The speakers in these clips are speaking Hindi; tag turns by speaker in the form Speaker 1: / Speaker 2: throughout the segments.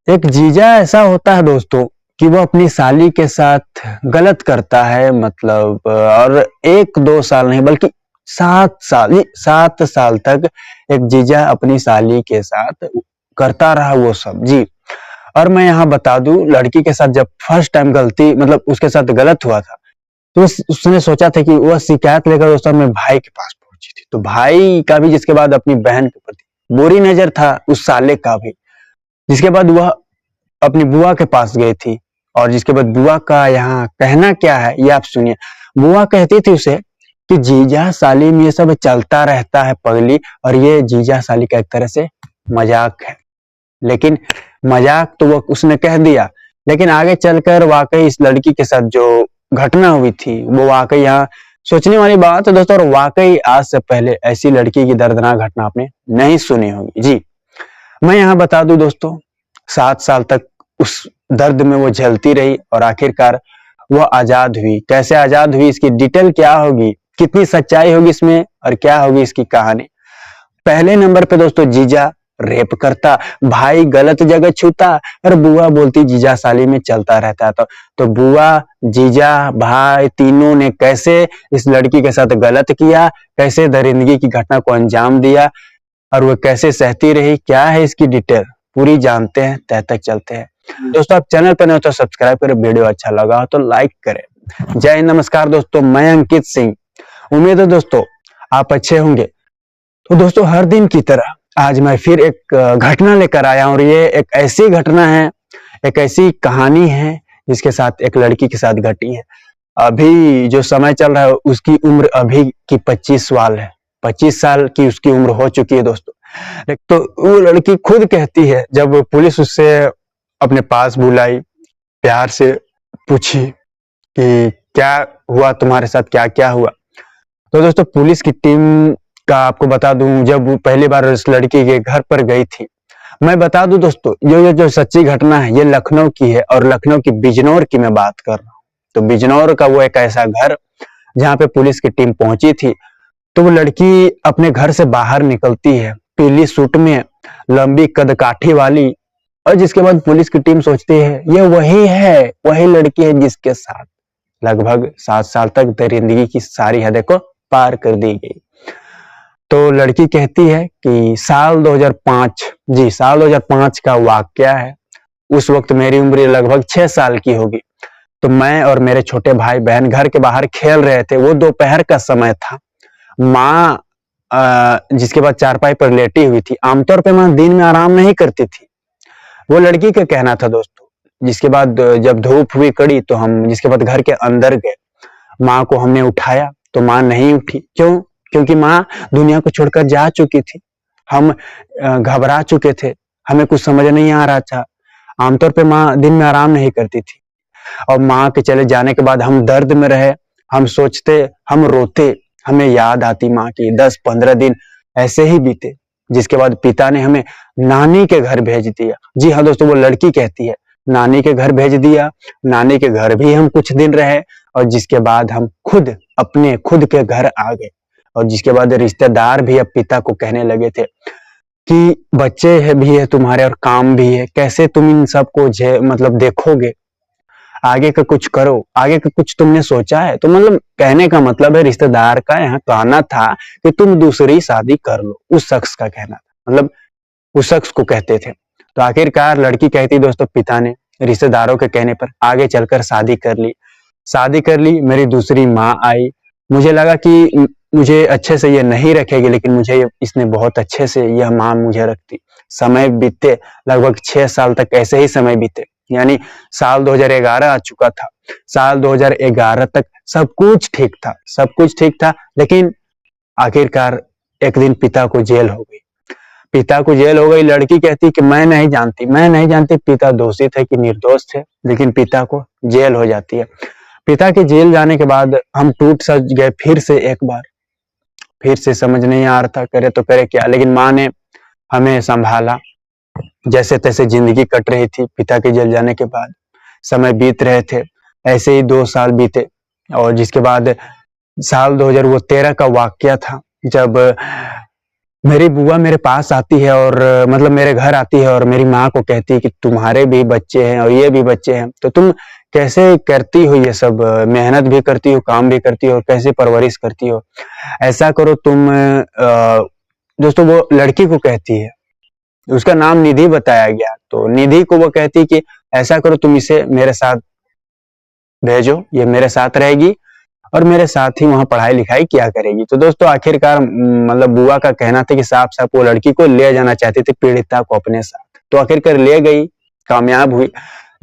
Speaker 1: एक जीजा ऐसा होता है दोस्तों कि वो अपनी साली के साथ गलत करता है, मतलब और 1-2 साल नहीं बल्कि 7 साल तक एक जीजा अपनी साली के साथ करता रहा वो सब जी। और मैं यहाँ बता दूं, लड़की के साथ जब फर्स्ट टाइम गलती मतलब उसके साथ गलत हुआ था, तो उसने सोचा था कि वह शिकायत लेकर उस समय भाई के पास पहुंची थी। तो भाई का भी जिसके बाद अपनी बहन के प्रति बुरी नजर था, उस साले का भी, जिसके बाद वह अपनी बुआ के पास गई थी। और जिसके बाद बुआ का यहाँ कहना क्या है ये आप सुनिए। बुआ कहती थी उसे कि जीजा साली में ये सब चलता रहता है पगली, और ये जीजा साली का एक तरह से मजाक है। लेकिन मजाक तो वो उसने कह दिया, लेकिन आगे चलकर वाकई इस लड़की के साथ जो घटना हुई थी वो वाकई यहाँ सोचने वाली बात है दोस्तों। और वाकई आज से पहले ऐसी लड़की की दर्दनाक घटना आपने नहीं सुनी होगी जी। मैं यहाँ बता दूं दोस्तों, 7 साल तक उस दर्द में वो झेलती रही और आखिरकार वो आजाद हुई। कैसे आजाद हुई, इसकी डिटेल क्या होगी, कितनी सच्चाई होगी इसमें और क्या होगी इसकी कहानी। पहले नंबर पे दोस्तों, जीजा रेप करता, भाई गलत जगह छूता और बुआ बोलती जीजा साली में चलता रहता। तो बुआ, जीजा, भाई तीनों ने कैसे इस लड़की के साथ गलत किया, कैसे दरिंदगी की घटना को अंजाम दिया और वो कैसे सहती रही, क्या है इसकी डिटेल पूरी जानते हैं, तह तक चलते हैं। दोस्तों, आप चैनल पर नए हो तो सब्सक्राइब करें, वीडियो अच्छा लगा हो तो लाइक करें। जय हिंद, नमस्कार दोस्तों, मैं अंकित सिंह। उम्मीद है दोस्तों आप अच्छे होंगे। तो दोस्तों, हर दिन की तरह आज मैं फिर एक घटना लेकर आया हूं, और ये एक ऐसी घटना है, एक ऐसी कहानी है जिसके साथ एक लड़की के साथ घटी है। अभी जो समय चल रहा है उसकी उम्र अभी की 25 साल है। 25 साल की उसकी उम्र हो चुकी है दोस्तों। तो वो लड़की खुद कहती है, जब पुलिस उससे अपने पास बुलाई, प्यार से पूछी कि क्या हुआ तुम्हारे साथ, क्या क्या हुआ। तो दोस्तों, पुलिस की टीम का आपको बता दूं, जब वो पहली बार इस लड़की के घर पर गई थी, मैं बता दूं दोस्तों, ये जो सच्ची घटना है ये लखनऊ की है, और लखनऊ की बिजनौर की मैं बात कर रहा हूँ। तो बिजनौर का वो एक ऐसा घर जहाँ पे पुलिस की टीम पहुंची थी। तो वो लड़की अपने घर से बाहर निकलती है, पीली सूट में, लंबी कदकाठी वाली, और जिसके बाद पुलिस की टीम सोचती है ये वही है, वही लड़की है जिसके साथ लगभग 7 साल तक दरिंदगी की सारी हदें को पार कर दी गई। तो लड़की कहती है कि साल 2005 जी, साल 2005 का वाकया है। उस वक्त मेरी उम्र लगभग 6 साल की होगी। तो मैं और मेरे छोटे भाई बहन घर के बाहर खेल रहे थे। वो दोपहर का समय था। माँ जिसके बाद चारपाई पर लेटी हुई थी। आमतौर पे माँ दिन में आराम नहीं करती थी, वो लड़की का कहना था दोस्तों। जिसके बाद जब धूप हुई कड़ी तो हम जिसके बाद घर के अंदर गए, माँ को हमने उठाया तो माँ नहीं उठी। क्यों? क्योंकि माँ दुनिया को छोड़कर जा चुकी थी। हम घबरा चुके थे, हमें कुछ समझ नहीं आ रहा था। आमतौर पे माँ दिन में आराम नहीं करती थी, और माँ के चले जाने के बाद हम दर्द में रहे। हम सोचते, हम रोते, हमें याद आती माँ की। 10-15 दिन ऐसे ही बीते, जिसके बाद पिता ने हमें नानी के घर भेज दिया। जी हाँ दोस्तों, वो लड़की कहती है नानी के घर भेज दिया। नानी के घर भी हम कुछ दिन रहे, और जिसके बाद हम अपने खुद के घर आ गए। और जिसके बाद रिश्तेदार भी अब पिता को कहने लगे थे कि बच्चे है भी है तुम्हारे और काम भी है, कैसे तुम इन सबको मतलब देखोगे, आगे का कुछ करो, आगे का कुछ तुमने सोचा है। तो मतलब कहने का मतलब है, रिश्तेदार का यहाँ कहना था कि तुम दूसरी शादी कर लो। उस शख्स का कहना था, मतलब उस शख्स को कहते थे। तो आखिरकार लड़की कहती दोस्तों, पिता ने रिश्तेदारों के कहने पर आगे चलकर शादी कर ली। शादी कर ली, मेरी दूसरी माँ आई। मुझे लगा कि मुझे अच्छे से ये नहीं रखेगी, लेकिन मुझे इसने बहुत अच्छे से यह माँ मुझे रखती। समय बीते, लगभग 6 साल तक ऐसे ही समय बीते। यानी साल 2011 आ चुका था। साल 2011 तक सब कुछ ठीक था, सब कुछ ठीक था। लेकिन आखिरकार एक दिन पिता को जेल हो गई। पिता को जेल हो गई। लड़की कहती कि मैं नहीं जानती पिता दोषी थे कि निर्दोष थे, लेकिन पिता को जेल हो जाती है। पिता के जेल जाने के बाद हम टूट सज गए फिर से एक बार। फिर से समझ नहीं आ रहा था करे तो करे क्या, लेकिन माँ ने हमें संभाला। जैसे तैसे जिंदगी कट रही थी पिता के जेल जाने के बाद। समय बीत रहे थे, ऐसे ही 2 साल बीते। और जिसके बाद साल 2013 का वाकया था, जब मेरी बुआ मेरे पास आती है और मतलब मेरे घर आती है और मेरी माँ को कहती है कि तुम्हारे भी बच्चे हैं और ये भी बच्चे हैं, तो तुम कैसे करती हो ये सब, मेहनत भी करती हो, काम भी करती हो और कैसे परवरिश करती हो। ऐसा करो तुम दोस्तों वो लड़की को कहती है, उसका नाम निधि बताया गया, तो निधि को वो कहती कि ऐसा करो तुम इसे मेरे साथ भेजो, ये मेरे साथ रहेगी और मेरे साथ ही वहाँ पढ़ाई लिखाई किया करेगी। तो दोस्तों आखिरकार मतलब बुआ का कहना था कि साफ साफ वो लड़की को ले जाना चाहती थी पीड़िता को अपने साथ, तो आखिरकार ले गई, कामयाब हुई।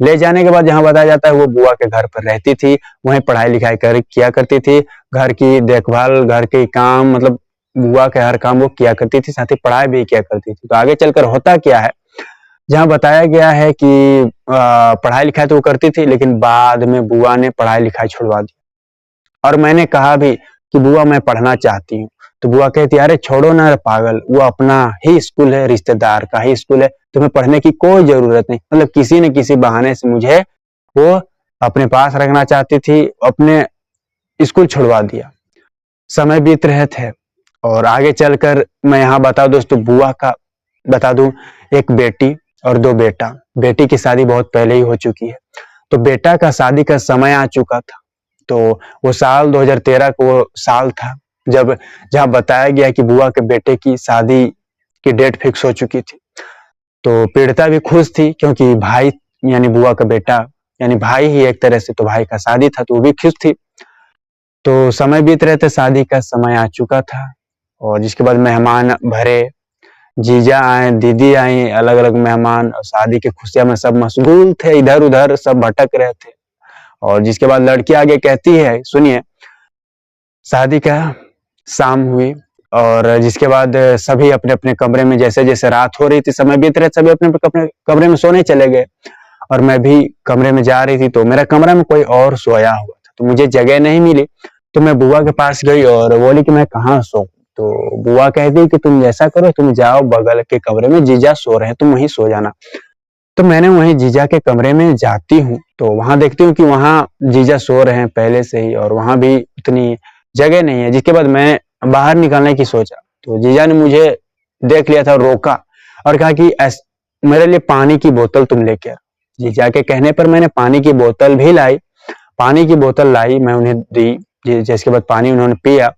Speaker 1: ले जाने के बाद जहाँ बताया जाता है वो बुआ के घर पर रहती थी, वहीं पढ़ाई लिखाई किया करती थी, घर की देखभाल, घर के काम, मतलब बुआ के हर काम वो किया करती थी, साथ ही पढ़ाई भी किया करती थी। तो आगे चलकर होता क्या है, जहाँ बताया गया है कि पढ़ाई लिखाई तो वो करती थी, लेकिन बाद में बुआ ने पढ़ाई लिखाई छुड़वा दी और मैंने कहा भी कि बुआ मैं पढ़ना चाहती हूँ, तो बुआ कहती अरे छोड़ो ना रे पागल, वो अपना ही स्कूल है, रिश्तेदार का ही स्कूल है, तुम्हें पढ़ने की कोई जरूरत नहीं। मतलब किसी न किसी बहाने से मुझे वो अपने पास रखना चाहती थी, अपने स्कूल छुड़वा दिया। समय बीत रहे थे और आगे चलकर मैं यहाँ बताऊं दोस्तों, बुआ का बता दूं, एक बेटी और दो बेटा। बेटी की शादी बहुत पहले ही हो चुकी है, तो बेटा का शादी का समय आ चुका था। तो वो साल 2013 को वो साल था जब जहाँ बताया गया कि बुआ के बेटे की शादी की डेट फिक्स हो चुकी थी। तो पीड़िता भी खुश थी क्योंकि भाई यानी बुआ का बेटा यानी भाई ही एक तरह से, तो भाई का शादी था तो वो भी खुश थी। तो समय बीत रहे थे, शादी का समय आ चुका था और जिसके बाद मेहमान भरे, जीजा आए, दीदी आई, अलग अलग मेहमान, और शादी की खुशियां में सब मशगूल थे, इधर उधर सब भटक रहे थे। और जिसके बाद लड़की आगे कहती है, सुनिए, शादी का शाम हुई और जिसके बाद सभी अपने अपने कमरे में, जैसे जैसे रात हो रही थी, समय बीत रहे, सभी अपने अपने कमरे में सोने चले गए और मैं भी कमरे में जा रही थी, तो मेरा कमरा में कोई और सोया हुआ था, तो मुझे जगह नहीं मिली, तो मैं बुआ के पास गई और बोली कि मैं कहाँ सो। तो बुआ कहती कि तुम ऐसा करो, तुम जाओ बगल के कमरे में, जीजा सो रहे हैं, तुम वहीं सो जाना। तो मैंने वहीं जीजा के कमरे में जाती हूँ, तो वहां देखती हूँ कि वहां जीजा सो रहे हैं पहले से ही और वहां भी उतनी जगह नहीं है। जिसके बाद मैं बाहर निकलने की सोचा, तो जीजा ने मुझे देख लिया था और रोका और कहा कि मेरे लिए पानी की बोतल तुम लेके आ। जीजा के कहने पर मैंने पानी की बोतल भी लाई, पानी की बोतल लाई, मैं उन्हें दी, जिसके बाद पानी उन्होंने पिया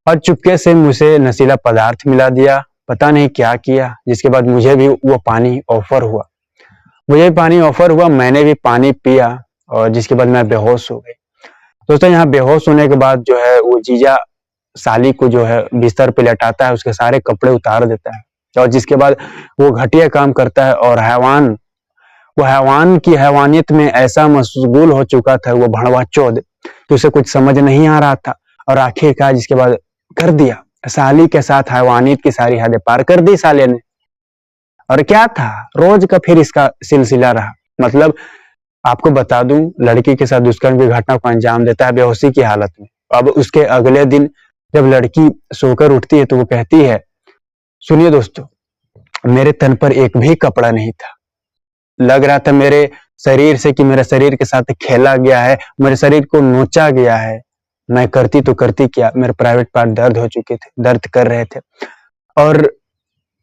Speaker 1: और चुपके से मुझे नशीला पदार्थ मिला दिया, पता नहीं क्या किया। जिसके बाद मुझे भी वो पानी ऑफर हुआ, मुझे भी पानी ऑफर हुआ, मैंने भी पानी पिया और जिसके बाद मैं बेहोश हो गई। दोस्तों यहाँ बेहोश होने के बाद जो है वो जीजा साली को जो है बिस्तर पे लेटाता है, उसके सारे कपड़े उतार देता है और जिसके बाद वो घटिया काम करता है और वो हैवान की हैवानियत में ऐसा मशगूल हो चुका था वो भड़वा चौध कि उसे कुछ समझ नहीं आ रहा था और आखिरकार जिसके बाद कर दिया, साली के साथ हैवानियत की सारी हदें पार कर दी साले ने। और क्या था, रोज का फिर इसका सिलसिला रहा। मतलब आपको बता दूं, लड़की के साथ दुष्कर्म की घटना को अंजाम देता है बेहोशी की हालत में। अब उसके अगले दिन जब लड़की सोकर उठती है तो वो कहती है, सुनिए दोस्तों, मेरे तन पर एक भी कपड़ा नहीं था, लग रहा था मेरे शरीर से कि मेरे शरीर के साथ खेला गया है, मेरे शरीर को नोचा गया है। मैं करती तो करती क्या, मेरे प्राइवेट पार्ट दर्द हो चुके थे, दर्द कर रहे थे और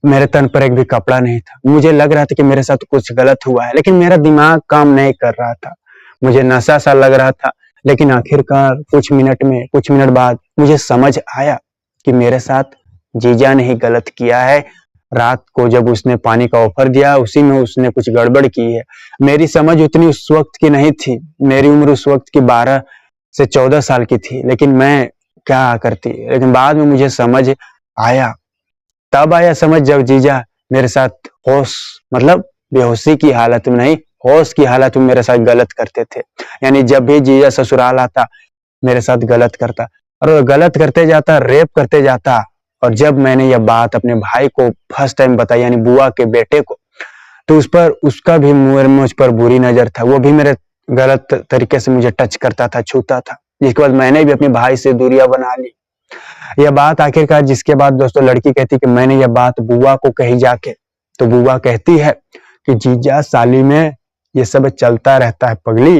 Speaker 1: मेरे तन पर एक भी कपड़ा नहीं था। मुझे लग रहा था कि मेरे साथ कुछ गलत हुआ है, लेकिन मेरा दिमाग काम नहीं कर रहा था, मुझे नशा सा लग रहा था। लेकिन आखिरकार कुछ मिनट बाद मुझे समझ आया कि मेरे साथ जीजा ने ही गलत किया है। रात को जब उसने पानी का ऑफर दिया, उसी में उसने कुछ गड़बड़ की है। मेरी समझ उतनी उस वक्त की नहीं थी, मेरी उम्र उस वक्त की 12 से 14 साल की थी, लेकिन मैं क्या करती। लेकिन बाद में मुझे समझ आया, तब आया समझ जब जीजा मेरे साथ होश, मतलब बेहोशी की हालत में नहीं, होश की हालत में मेरे साथ गलत करते थे। यानी जब भी जीजा ससुराल आता मेरे साथ गलत करता और गलत करते जाता, रेप करते जाता। और जब मैंने यह बात अपने भाई को फर्स्ट टाइम बताई, यानी बुआ के बेटे को, तो उस पर उसका भी मुझ पर बुरी नजर था, वो भी मेरे गलत तरीके से मुझे टच करता था, छूता था। जिसके बाद मैंने भी अपने भाई से दूरियां बना ली। यह बात आखिरकार, जिसके बाद दोस्तों लड़की कहती कि मैंने यह बात बुआ को कही जाके, तो बुआ कहती है कि जीजा साली में ये सब चलता रहता है पगली।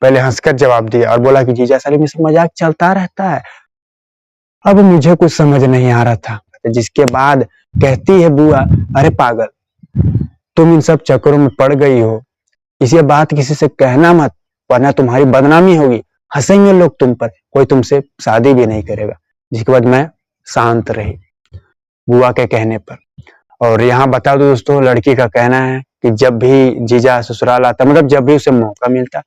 Speaker 1: पहले हंसकर जवाब दिया और बोला कि जीजा साली में सब मजाक चलता रहता है। अब मुझे कुछ समझ नहीं आ रहा था, है, जिसके बाद कहती है बुआ, अरे पागल, तुम इन सब चक्करों में पड़ गई हो, इसे बात किसी से कहना मत, वरना तुम्हारी बदनामी होगी, हंसेंगे लोग तुम पर, कोई तुमसे शादी भी नहीं करेगा। जिसके बाद मैं शांत रही बुआ के कहने पर। और यहाँ बता दो दोस्तों, लड़की का कहना है कि जब भी जीजा ससुराल आता, मतलब जब भी उसे मौका मिलता,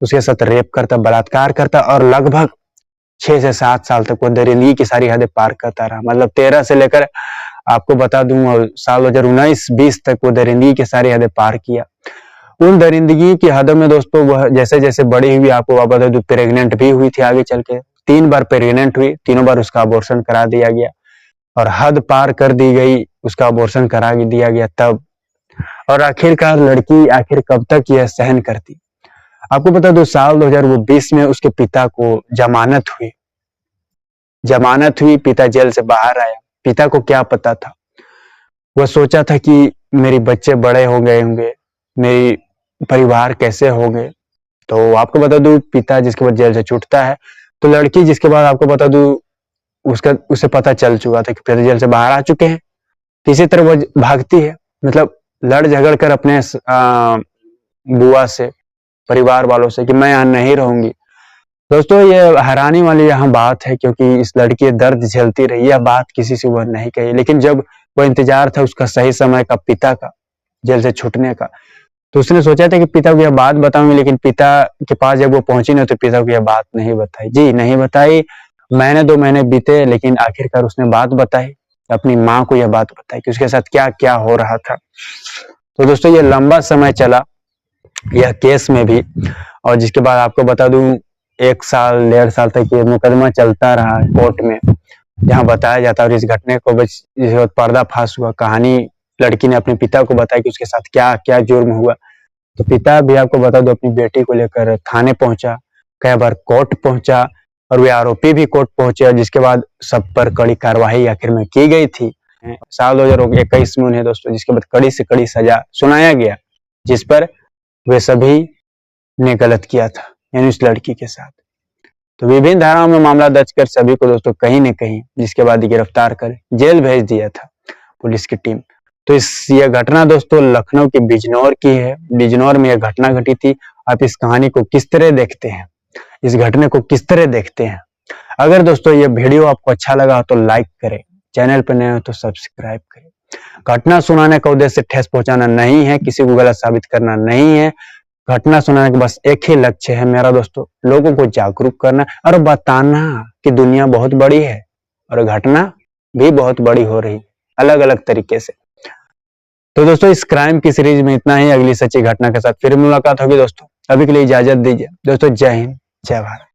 Speaker 1: उसके साथ रेप करता, बलात्कार करता, और लगभग 6 से 7 साल तक वो दरिंदगी की सारी हदें पार करता रहा। मतलब 13 से लेकर आपको बता दूं साल 2019-20 तक वो दरिंदगी की सारी हदें पार किया। उन दरिंदगी की हदों में दोस्तों वह जैसे जैसे बड़ी हुई, आपको बता दूं प्रेग्नेंट भी हुई थी आगे चल के, 3 बार प्रेग्नेंट हुई, तीनों बार उसका अबॉर्शन करा दिया गया और हद पार कर दी गई, उसका अबॉर्शन करा दिया गया तब। और आखिरकार लड़की आखिर कब तक यह सहन करती। आपको बता दो साल 2020 में उसके पिता को जमानत हुई, पिता जेल से बाहर आया। पिता को क्या पता था, वह सोचा था कि मेरे बच्चे बड़े हो गए होंगे, मेरी परिवार कैसे होंगे। तो आपको बता दूं पिता जिसके बाद जेल से छूटता है, तो लड़की जिसके बाद आपको बता दूं उसे पता चल चुका था कि पिता जेल से बाहर आ चुके हैं, किसी तरह वो भागती है, मतलब लड़ झगड़ कर अपने बुआ से, परिवार वालों से कि मैं यहाँ नहीं रहूंगी। दोस्तों ये हैरानी वाली यहाँ बात है, क्योंकि इस लड़की दर्द झेलती रही, यह बात किसी से वह नहीं कही, लेकिन जब वह इंतजार था उसका सही समय का, पिता का जेल से छूटने का, तो उसने सोचा था कि पिता को यह बात बताऊंगी, लेकिन पिता के पास जब वो पहुंची ना, तो पिता को यह बात नहीं बताई। जी नहीं बताई, महीने 2 महीने बीते, लेकिन आखिरकार उसने बात बताई, अपनी माँ को यह बात बताई कि उसके साथ क्या क्या हो रहा था। तो दोस्तों ये लंबा समय चला यह केस में भी, और जिसके बाद आपको बता दूं 1 साल 1.5 साल तक ये मुकदमा चलता रहा कोर्ट में, जहां बताया जाता है। और इस घटने को बस पर्दाफाश हुआ, कहानी लड़की ने अपने पिता को बताया कि उसके साथ क्या क्या जुर्म हुआ। तो पिता भी आपको बता दो अपनी बेटी को लेकर थाने पहुंचा, कई बार कोर्ट पहुंचा, और वे आरोपी भी कोर्ट पहुंचे, और जिसके बाद सब पर कड़ी कार्रवाई आखिर में की गई थी। साल 2021 में उन्हें दोस्तों जिसके बाद कड़ी से कड़ी सजा सुनाया गया, जिस पर वे सभी ने गलत किया था, यानी उस लड़की के साथ। तो विभिन्न धाराओं में मामला दर्ज कर सभी को दोस्तों कहीं न कहीं जिसके बाद गिरफ्तार कर जेल भेज दिया था पुलिस की टीम। तो यह घटना दोस्तों लखनऊ के बिजनौर की है। बिजनौर में यह घटना घटी थी। आप इस कहानी को किस तरह देखते हैं, इस घटने को किस तरह देखते हैं? अगर दोस्तों ये वीडियो आपको अच्छा लगा तो लाइक करें, चैनल पर नए हो तो सब्सक्राइब करें। घटना सुनाने का उद्देश्य ठेस पहुंचाना नहीं है, किसी को गलत साबित करना नहीं है। घटना सुनाने का बस एक ही लक्ष्य है मेरा दोस्तों, लोगों को जागरूक करना और बताना कि दुनिया बहुत बड़ी है और घटना भी बहुत बड़ी हो रही है अलग अलग तरीके से। तो दोस्तों इस क्राइम की सीरीज में इतना ही, अगली सच्ची घटना के साथ फिर मुलाकात होगी दोस्तों। अभी के लिए इजाजत दीजिए दोस्तों। जय हिंद, जय भारत।